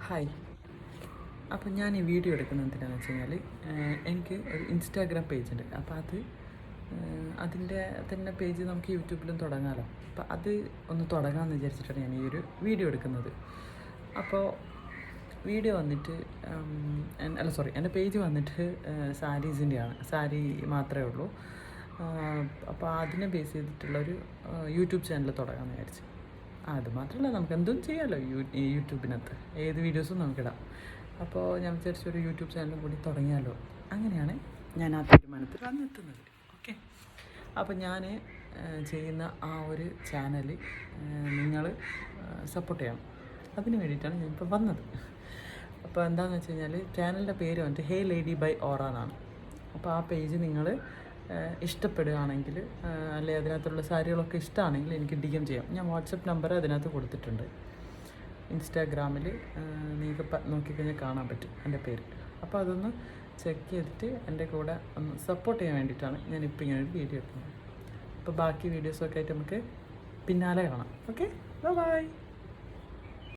Hi. അപ്പോൾ ഞാൻ ഈ വീഡിയോ എടുക്കുന്നത് എന്തിനാണെന്ന് വെച്ച് കഴിഞ്ഞാൽ എനിക്ക് ഒരു ഇൻസ്റ്റാഗ്രാം പേജുണ്ട്. അപ്പോൾ അതിൻ്റെ തന്നെ പേജ് നമുക്ക് യൂട്യൂബിലും തുടങ്ങാമല്ലോ. അപ്പോൾ അത് ഒന്ന് തുടങ്ങാമെന്ന് വിചാരിച്ചിട്ടാണ് ഞാൻ ഈ ഒരു വീഡിയോ എടുക്കുന്നത്. അപ്പോൾ വീഡിയോ വന്നിട്ട് എൻ്റെ പേജ് വന്നിട്ട് സാരീസിൻ്റെയാണ്. സാരി മാത്രമേ ഉള്ളൂ. അപ്പോൾ അതിനെ ബേസ് ചെയ്തിട്ടുള്ളൊരു യൂട്യൂബ് ചാനൽ തുടങ്ങാമെന്ന് വിചാരിച്ചു. അത് മാത്രമല്ല, നമുക്ക് എന്തും ചെയ്യാമല്ലോ യൂട്യൂബിനകത്ത്. ഏത് വീഡിയോസും നമുക്കിടാം. അപ്പോൾ ഞാൻ വിചാരിച്ചൊരു യൂട്യൂബ് ചാനലും കൂടി തുടങ്ങിയാലോ. അങ്ങനെയാണ് ഞാൻ ആ തീരുമാനത്തിൽ വന്നെത്തുന്നത്. ഓക്കെ. അപ്പോൾ ഞാൻ ചെയ്യുന്ന ആ ഒരു ചാനൽ നിങ്ങൾ സപ്പോർട്ട് ചെയ്യണം. അതിന് വേണ്ടിയിട്ടാണ് ഞാനിപ്പോൾ വന്നത്. അപ്പോൾ എന്താണെന്ന് വെച്ച് കഴിഞ്ഞാൽ ചാനലിൻ്റെ പേര് വന്നിട്ട് ഹേ ലേഡി ബൈ ഓറ എന്നാണ്. അപ്പോൾ ആ പേജ് നിങ്ങൾ ഇഷ്ടപ്പെടുകയാണെങ്കിൽ, അല്ലെങ്കിൽ അതിനകത്തുള്ള സാരികളൊക്കെ ഇഷ്ടമാണെങ്കിൽ എനിക്ക് DM ചെയ്യാം. ഞാൻ വാട്സപ്പ് നമ്പർ അതിനകത്ത് കൊടുത്തിട്ടുണ്ട്. ഇൻസ്റ്റാഗ്രാമിൽ നിങ്ങൾക്ക് നോക്കിക്കഴിഞ്ഞാൽ കാണാൻ പറ്റും എൻ്റെ പേര്. അപ്പോൾ അതൊന്ന് ചെക്ക് ചെയ്തിട്ട് എൻ്റെ കൂടെ ഒന്ന് സപ്പോർട്ട് ചെയ്യാൻ വേണ്ടിയിട്ടാണ് ഞാനിപ്പോൾ ഇങ്ങനെ ഒരു വീഡിയോ എടുക്കുന്നത്. അപ്പോൾ ബാക്കി വീഡിയോസൊക്കെ ആയിട്ട് നമുക്ക് പിന്നാലെ കാണാം. Okay, by.